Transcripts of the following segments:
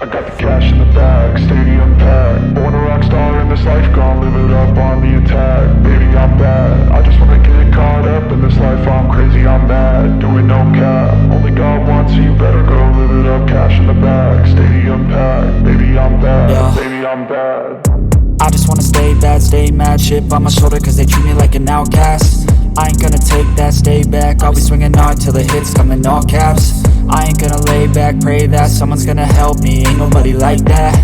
I got the cash in the bag, stadium packed. Born a rock star in this life, gonna live it up on the attack. Baby, I'm bad, I just wanna get caught up in this life. I'm crazy, I'm mad, doing no cap. Only God wants you, better go live it up. Cash in the bag, stadium packed. Baby, I'm bad, yeah. Baby, I'm bad. I just wanna stay bad, stay mad. Chip on my shoulder cause they treat me like an outcast. I ain't gonna take that, stay back. I'll be swinging hard till the hits come in all caps. I ain't gonna lay back, pray that someone's gonna help me. Ain't nobody like that.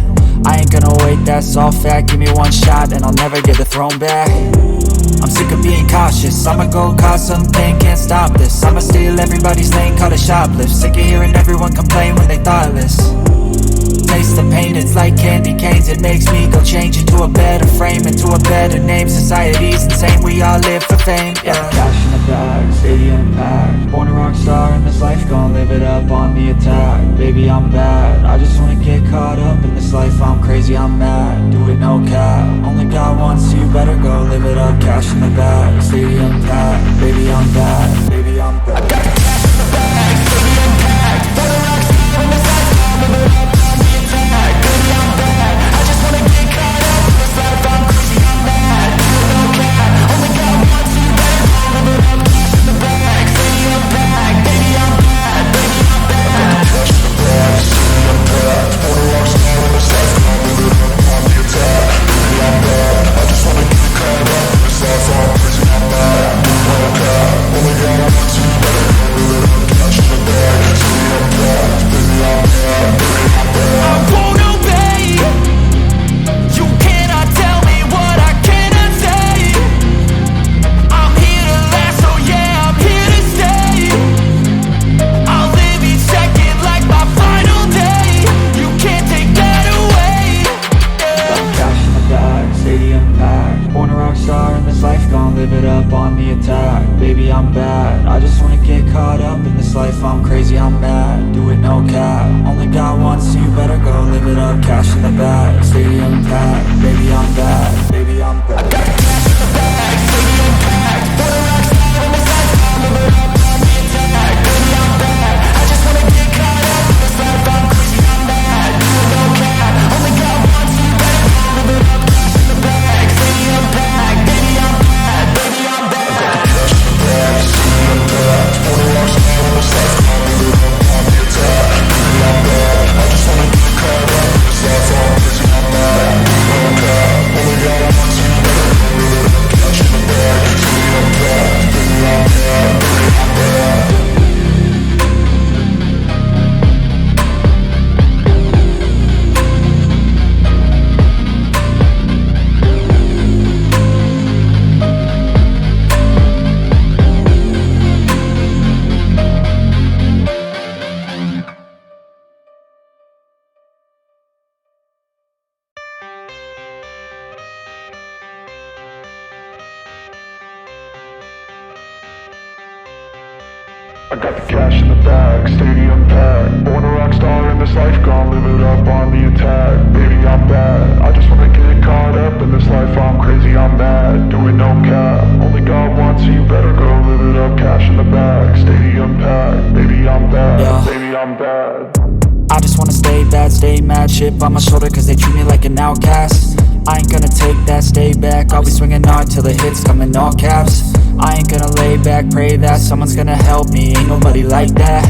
I ain't gonna wait, that's all fact. Give me one shot and I'll never get the throne back. I'm sick of being cautious, I'ma go cause something, can't stop this. I'ma steal everybody's lane, call it shoplift. Sick of hearing everyone complain when they thoughtless. Taste the pain, it's like candy canes. It makes me go change into a better frame, into a better name. Society's insane, we all live for fame, yeah. Cash in the bag, stadium packed. Born a rock star in this life, gonna live it up on the attack. Baby, I'm bad, I just wanna get caught up in this life. I'm crazy, I'm mad, do it no cap. Only God wants you, better go live it up. Cash in the bag, stadium packed. Baby, I'm bad, baby, I'm bad. I got the cash in the bag, stadium packed. Born a rock star in this life, gonna live it up. Baby, I'm bad, I just wanna get caught up in this life. I'm crazy, I'm mad, do it no cap. Only God wants you, better go live it up. Cash in the bag, stadium packed. Baby, I'm bad, baby, I'm bad. Cash in the bag, stadium packed. Born a rock star in this life, gonna live it up on the attack. Baby, I'm bad, I just wanna get caught up in this life. I'm crazy, I'm mad, do it no cap. Only God wants you, better go live it up. Cash in the bag, stadium packed. Baby, I'm bad, baby, I'm bad. I won't obey. You cannot tell me what I cannot say. I'm here to last, so yeah, I'm here to stay. I'll live each second like my final day. You can't take that away, yeah. Got cash in the bag, stadium packed. Born a rock star in this life, gonna live it up on the attack. Baby, I'm bad, I just wanna get caught up in this life. I'm crazy, I'm mad, do it no cap. Only God wants you, better go live it up. Cash in the bag, stadium packed. Baby, I'm bad, baby, I'm bad. I got the cash in the bag, stadium packed. Born a rock star in this life, gonna live it up on the attack. Baby, I'm bad, I just wanna get caught up in this life. I'm crazy, I'm mad, do it no cap. Only God wants you, better go live it up. Cash in the bag, stadium packed. Baby, I'm bad, baby, I'm bad. I got the cash in the bag, stadium packed. Born a rock star in this life, gonna live it up on the attack. Baby, I'm bad, I just wanna get caught up in this life. I'm crazy, I'm mad, do it no cap. Only God wants you, better go live it up. Cash in the bag, stadium packed. Baby, I'm bad, baby, I'm bad. I got the cash in the bag, stadium packed. Born a rock star in this life, gonna live it up on the attack. Baby, I'm bad, I just wanna get caught up in this life. I'm crazy, I'm mad, doing no cap. Only God wants you, better go live it up. Cash in the bag, stadium packed. Baby, I'm bad, yeah. Baby, I'm bad. I just wanna stay bad, stay mad. Chip on my shoulder cause they treat me like an outcast. I ain't gonna take that, stay back. I'll be swinging hard till the hits come in all caps. I ain't gonna lay back, pray that someone's gonna help me. Ain't nobody like that.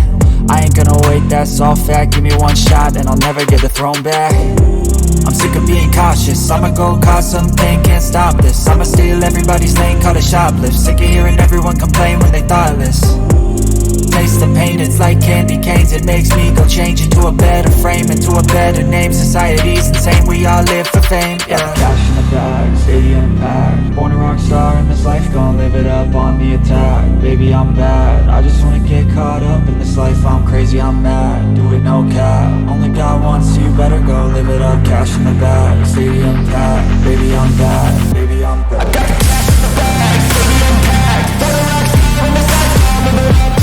I ain't gonna wait, that's all fact. Give me one shot and I'll never get the throne back. I'm sick of being cautious, I'ma go cause something, can't stop this. I'ma steal everybody's lane, call it shoplift. Sick of hearing everyone complain when they thoughtless. Taste the pain, it's like candy canes. It makes me go change into a better frame, into a better name. Society's insane, we all live for fame, yeah. Cash in the bag, stadium packed. Born a rock star in this life, gonna live it up on the attack. Baby, I'm bad, I just wanna get caught up in this life. I'm crazy, I'm mad, do it no cap. Only God wants you, better go live it up. Cash in the bag, stadium packed. Baby, I'm bad, baby, I'm bad. I got the cash in the bag, stadium packed. Born a rock star in this life, gonna live it up.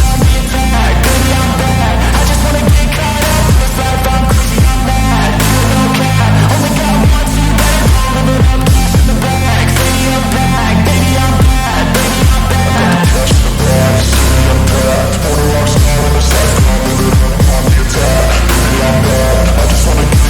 Baby, I'm bad, I just wanna get caught up in this life. I'm crazy, I'm mad, do it no cap. Only God wants you, better go live it up. Cash in the bag, stadium packed. Baby, I'm bad, baby, I'm bad. Cash in the bag, stadium packed. Born a rock star in this life, gonna live it up on the attack. Baby, I'm bad, I just wanna get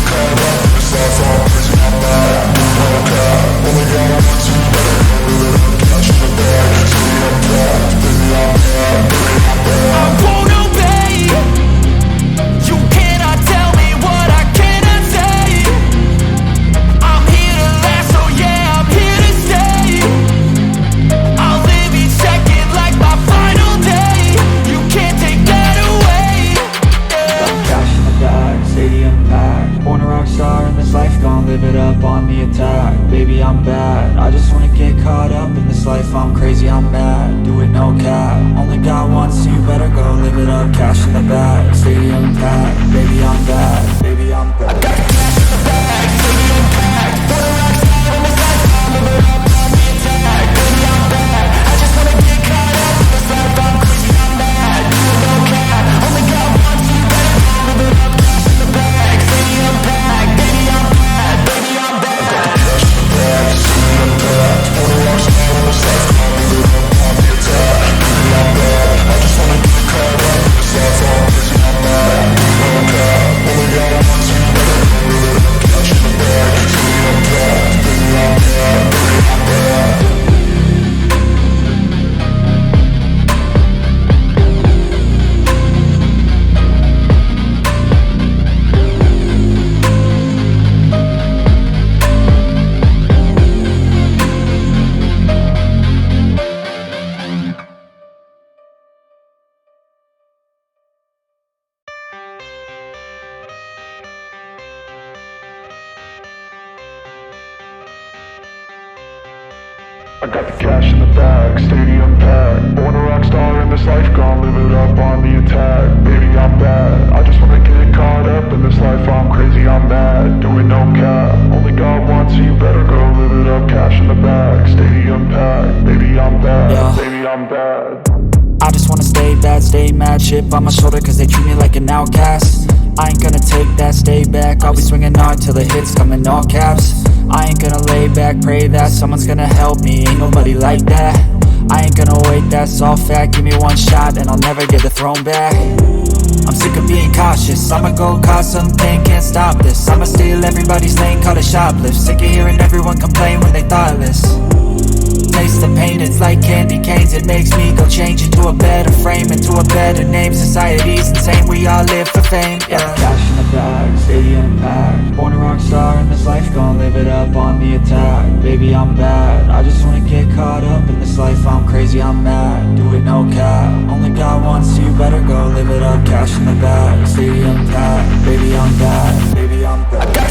packed. Born a rock star in this life, gon' live it up on the attack. Baby, I'm bad, I just wanna get caught up in this life. I'm crazy, I'm mad, do it no cap. Only got one, so you better go live it up. Cash in the bag, stadium packed. Baby, I'm bad, baby, I'm bad. I got the cash in the bag, stadium packed. Born a rock star in this life, gon' live it up on the attack. Baby, I'm bad, I just wanna get caught up in this life. I'm crazy, I'm mad, do it no cap. Only got one, so you better go live it up. Cash in the bag, stadium packed. Baby, I'm bad, baby, I'm bad. I got the cash in the bag, stadium packed. Born a rock star in this life, gon' live it up on the attack. Baby, I'm bad, I just wanna get caught up in this life. I'm crazy, I'm mad, do it no cap. Only got one, so you better go live it up. Cash in the bag, stadium packed. Baby, I'm bad, baby, I'm bad. I got the cash in the bag, stadium packed. Born a rock star in this life, gon' live it up on the attack. Baby, I'm bad, I just wanna get caught up in this life. I'm crazy, I'm mad, do it no cap. Only got one, so you better go live it up. Cash in the bag, stadium packed. Baby, I'm bad, Yeah. baby, I'm bad. I just wanna stay bad, stay mad. Chip on my shoulder cause they treat me like an outcast. I ain't gonna take that, stay back. I'll be swinging hard till the hits come in all caps. I ain't gonna lay back, pray that someone's gonna help me. Ain't nobody like that. I ain't gonna wait, that's all fact. Give me one shot and I'll never get the throne back. I'm sick of being cautious, I'ma go cause something, can't stop this. I'ma steal everybody's lane, call it shoplift. Sick of hearing everyone complain when they thoughtless. Taste the pain, it's like candy canes. It makes me go change into a better frame, into a better name. Society's insane, we all live for fame, yeah. Cash in the bag, stadium packed. Born a rock star in this life, gon' live it up on the attack. Baby, I'm bad, I just wanna get caught up in this life. I'm crazy, I'm mad, do it no cap. Only got one, so you better go live it up. Cash in the bag, stadium packed. Baby, I'm bad, baby, I'm bad.